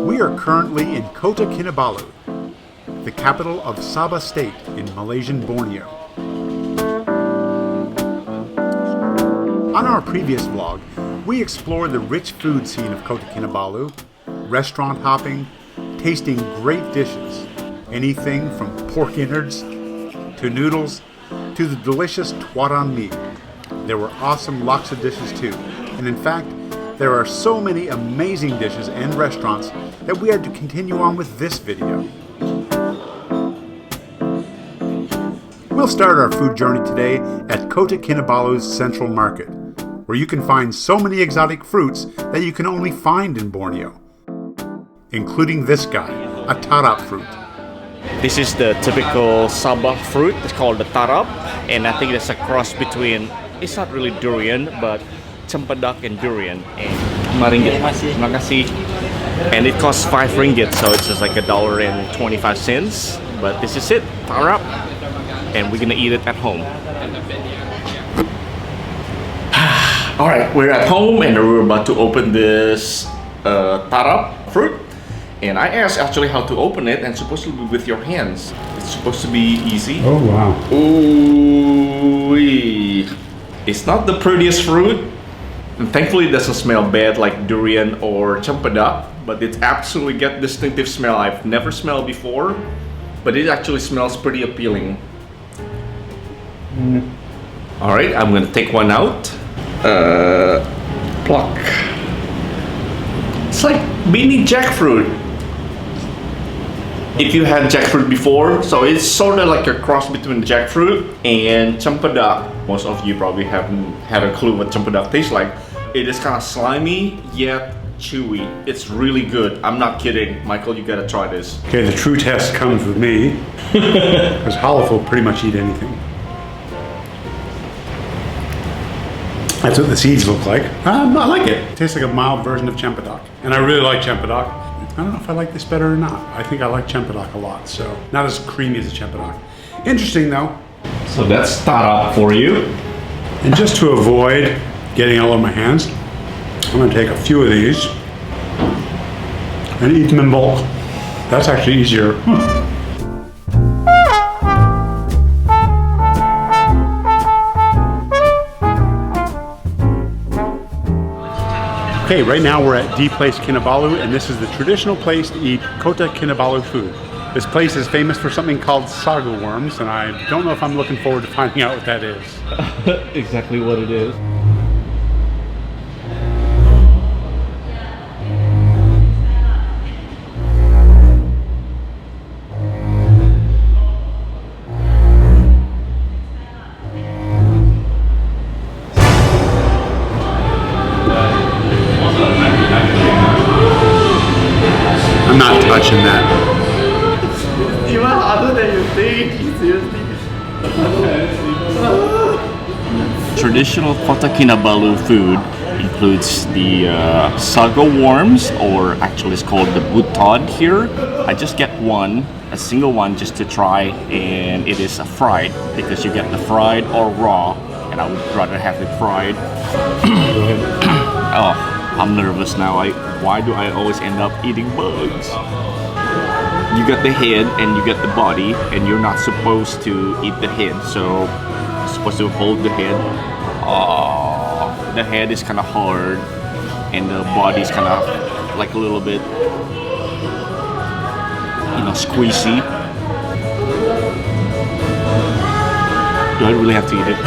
We are currently in Kota Kinabalu, the capital of Sabah state in Malaysian Borneo. On our previous vlog, we explored the rich food scene of Kota Kinabalu, restaurant hopping, tasting great dishes, anything from pork innards to noodles to the delicious tuaran meat. There were awesome laksa dishes too, and in fact, there are so many amazing dishes and restaurants that we had to continue on with this video. We'll start our food journey today at Kota Kinabalu's Central Market, where you can find so many exotic fruits that you can only find in Borneo, including this guy, a Tarap fruit. This is the typical Sabah fruit. It's called the Tarap, and I think it's a cross between, it's not really durian, but cempedak and durian. And ringgit. Terima kasih. And it costs 5 ringgit, so it's just like $1.25. But this is it, Tarap, and we're gonna eat it at home. Alright, we're at home and we're about to open this Tarap fruit. And I asked actually how to open it, and it's supposed to be with your hands. It's supposed to be easy. Oh wow. Ooh, it's not the prettiest fruit. And thankfully it doesn't smell bad like durian or cempedak, but it absolutely got distinctive smell I've never smelled before. But it actually smells pretty appealing. Alright, I'm gonna take one out. Pluck. It's like mini jackfruit. If you had jackfruit before, so it's sort of like a cross between jackfruit and cempedak. Most of you probably haven't had a clue what cempedak tastes like. It is kind of slimy yet chewy. It's really good. I'm not kidding. Michael, you gotta try this. Okay, the true test comes with me, because Halif will pretty much eat anything. That's what the seeds look like. I like it. It tastes like a mild version of cempedak. And I really like cempedak. I don't know if I like this better or not. I think I like cempedak a lot, so not as creamy as a cempedak. Interesting though. So that's Tarap for you. And just to avoid getting all over my hands, I'm gonna take a few of these and eat them in bulk. That's actually easier. Okay, right now we're at D Place Kinabalu, and this is the traditional place to eat Kota Kinabalu food. This place is famous for something called SAGO worms, and I don't know if I'm looking forward to finding out what that is. Exactly what it is. I'm not touching that. Even harder than you think, seriously. Traditional Kota Kinabalu food includes the SAGO worms, or actually it's called the Butod here. I just get one, a single one just to try, and it is fried because you get the fried or raw, and I would rather have it fried. Oh, I'm nervous now. Why do I always end up eating bugs? You get the head and you get the body, and you're not supposed to eat the head, so you're supposed to hold the head. Oh, the head is kind of hard, and the body is kind of like a little bit, you know, squeezy. Do I really have to eat it?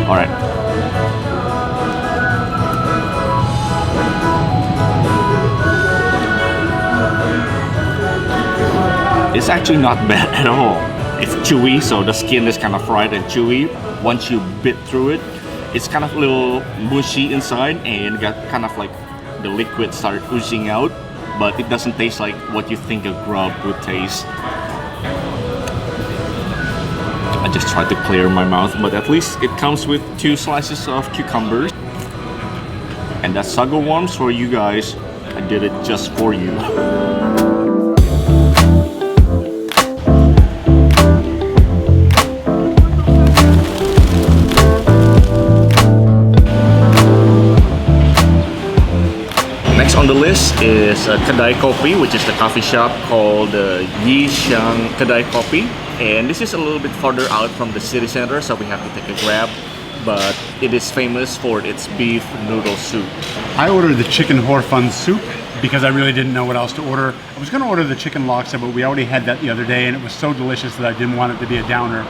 All right. It's actually not bad at all. It's chewy, so the skin is kind of fried and chewy. Once you bit through it, it's kind of a little mushy inside, and got kind of like the liquid started oozing out, but it doesn't taste like what you think a grub would taste. I just tried to clear my mouth, but at least it comes with 2 slices of cucumbers. And that's SAGO worms for you guys. I did it just for you. Next on the list is Kedai Kopi, which is the coffee shop called Siang Kedai Kopi. And this is a little bit farther out from the city center, so we have to take a grab. But it is famous for its beef noodle soup. I ordered the chicken hor fun soup because I really didn't know what else to order. I was going to order the chicken laksa, but we already had that the other day and it was so delicious that I didn't want it to be a downer.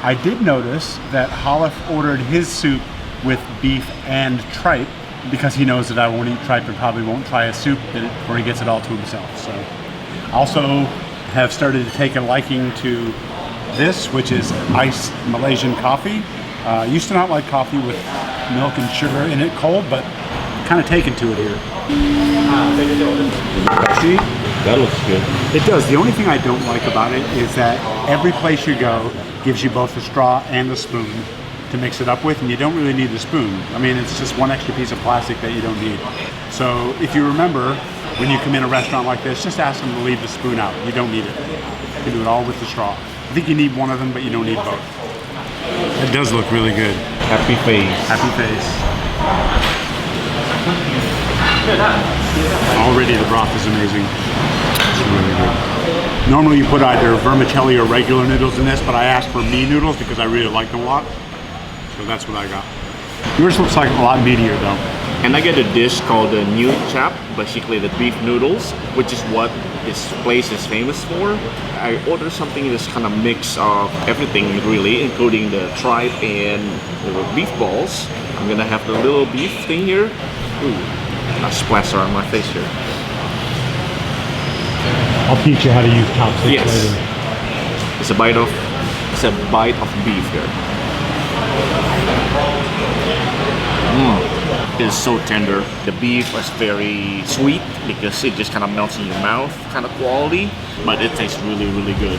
I did notice that Halef ordered his soup with beef and tripe because he knows that I won't eat tripe and probably won't try a soup before he gets it all to himself. So, also have started to take a liking to this, which is iced Malaysian coffee. Used to not like coffee with milk and sugar in it cold, but kind of taken to it here. See? That looks good. It does. The only thing I don't like about it is that every place you go gives you both a straw and a spoon to mix it up with, and you don't really need the spoon. I mean, it's just one extra piece of plastic that you don't need. So if you remember, when you come in a restaurant like this, just ask them to leave the spoon out. You don't need it. You can do it all with the straw. I think you need one of them, but you don't need both. It does look really good. Happy face. Happy face. Already the broth is amazing. It's really good. Normally you put either vermicelli or regular noodles in this, but I asked for mee noodles because I really like them a lot. So that's what I got. Yours looks like a lot meatier though. And I get a dish called the Ngiu Chap, basically the beef noodles, which is what this place is famous for. I ordered something that's kind of mix of everything really, including the tripe and the beef balls. I'm gonna have the little beef thing here. Ooh, a splash on my face here. I'll teach you how to use chopsticks later. It's a bite of beef here. It is so tender. The beef is very sweet because it just kind of melts in your mouth, kind of quality, but it tastes really, really good.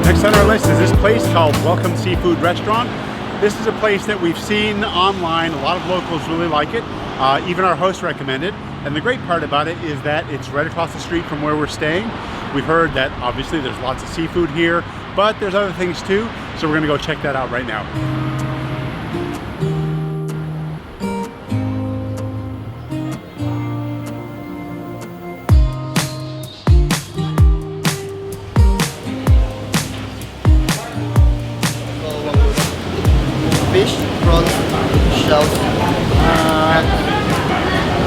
Next on our list is this place called Welcome Seafood Restaurant. This is a place that we've seen online. A lot of locals really like it. Even our host recommended. And the great part about it is that it's right across the street from where we're staying. We've heard that obviously there's lots of seafood here, but there's other things too. So we're gonna go check that out right now. Fish, prawns, shells.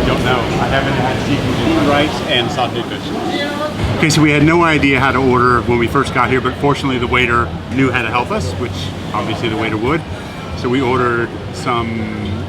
Don't know. I haven't had seafood rice and sauteed fish. Okay, so we had no idea how to order when we first got here, but fortunately the waiter knew how to help us, which obviously the waiter would. So we ordered some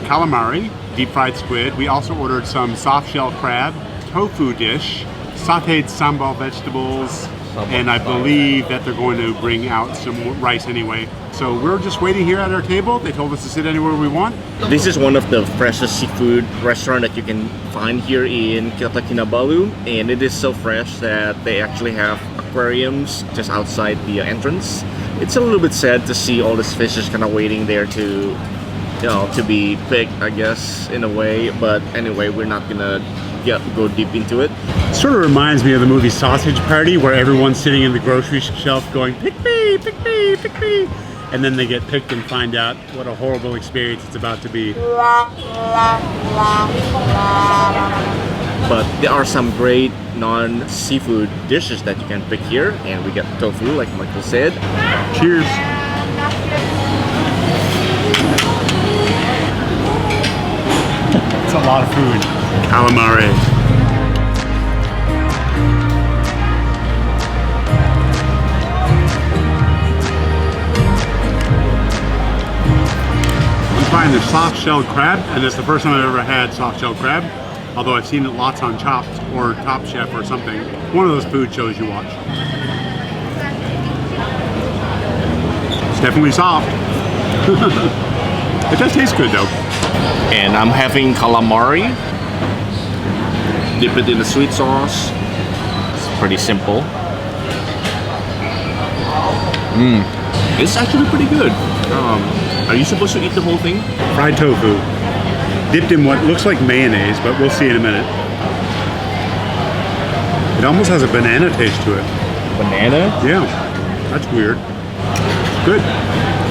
calamari, deep fried squid. We also ordered some soft shell crab, tofu dish, sauteed sambal vegetables, and I believe that they're going to bring out some rice anyway. So we're just waiting here at our table. They told us to sit anywhere we want. This is one of the freshest seafood restaurant that you can find here in Kota Kinabalu, and it is so fresh that they actually have aquariums just outside the entrance. It's a little bit sad to see all these fishes kind of waiting there to, to be picked, I guess, in a way. But anyway, we're not gonna go deep into it. Sort of reminds me of the movie Sausage Party, where everyone's sitting in the grocery shelf going, pick me, pick me, pick me. And then they get picked and find out what a horrible experience it's about to be. But there are some great non-seafood dishes that you can pick here, and we got tofu, like Michael said. Cheers. It's a lot of food. Calamari. Trying the soft shell crab, and it's the first time I've ever had soft shell crab, although I've seen it lots on Chopped or Top Chef or something. One of those food shows you watch. It's definitely soft. It does taste good though. And I'm having calamari. Dip it in the sweet sauce. It's pretty simple. It's actually pretty good. Are you supposed to eat the whole thing? Fried tofu, dipped in what looks like mayonnaise, but we'll see in a minute. It almost has a banana taste to it. Banana? Yeah, that's weird. Good.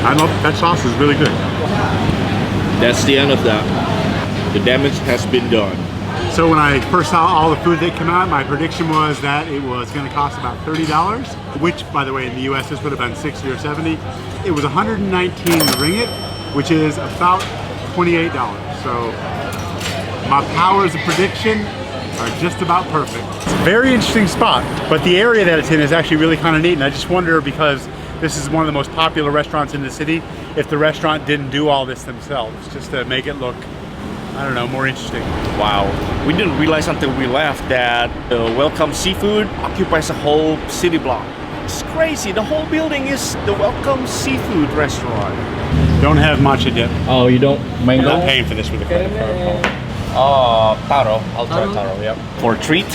I love that sauce is really good. That's the end of that. The damage has been done. So when I first saw all the food that came out, my prediction was that it was going to cost about $30, which, by the way, in the U.S. this would have been 60 or 70. It was 119 ringgit, which is about $28. So my powers of prediction are just about perfect. It's a very interesting spot, but the area that it's in is actually really kind of neat, and I just wonder, because this is one of the most popular restaurants in the city, if the restaurant didn't do all this themselves, just to make it look, I don't know, more interesting. Wow. We didn't realize until we left that the Welcome Seafood occupies a whole city block. It's crazy. The whole building is the Welcome Seafood restaurant. Don't have matcha dip. Oh, you don't? I'm Mango? not paying for this with a credit card. Taro. I'll try taro, yep. For a treat,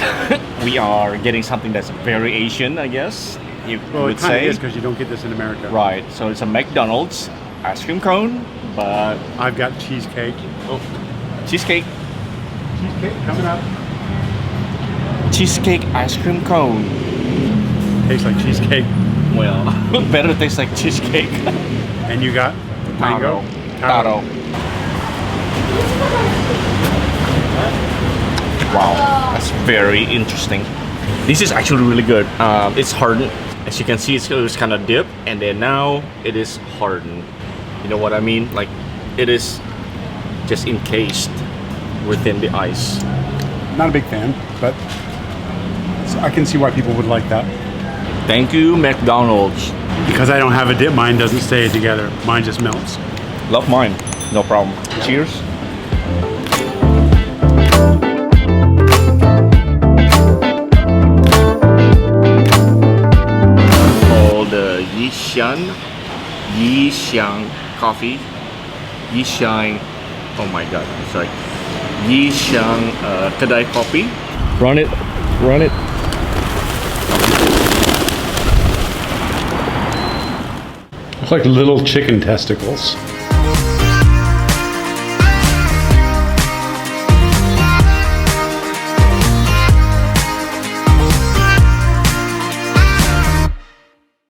we are getting something that's very Asian, I guess. You Well, would it kind of say. is because you don't get this in America. Right, so it's a McDonald's ice cream cone, but I've got cheesecake. oh, cheesecake. Cheesecake coming up. Cheesecake ice cream cone. Tastes like cheesecake. Well, better taste like cheesecake. And you got mango. Taro. Wow, that's very interesting. This is actually really good. It's hardened. As you can see, it was kind of dip, and then now it is hardened. You know what I mean? Like, it is just encased within the ice. Not a big fan, but I can see why people would like that. Thank you, McDonald's. Because I don't have a dip, mine doesn't stay together. Mine just melts. Love mine. No problem. Cheers. The Siang coffee. Siang, oh my god, sorry. Siang kedai kopi. Run it. It's like little chicken testicles.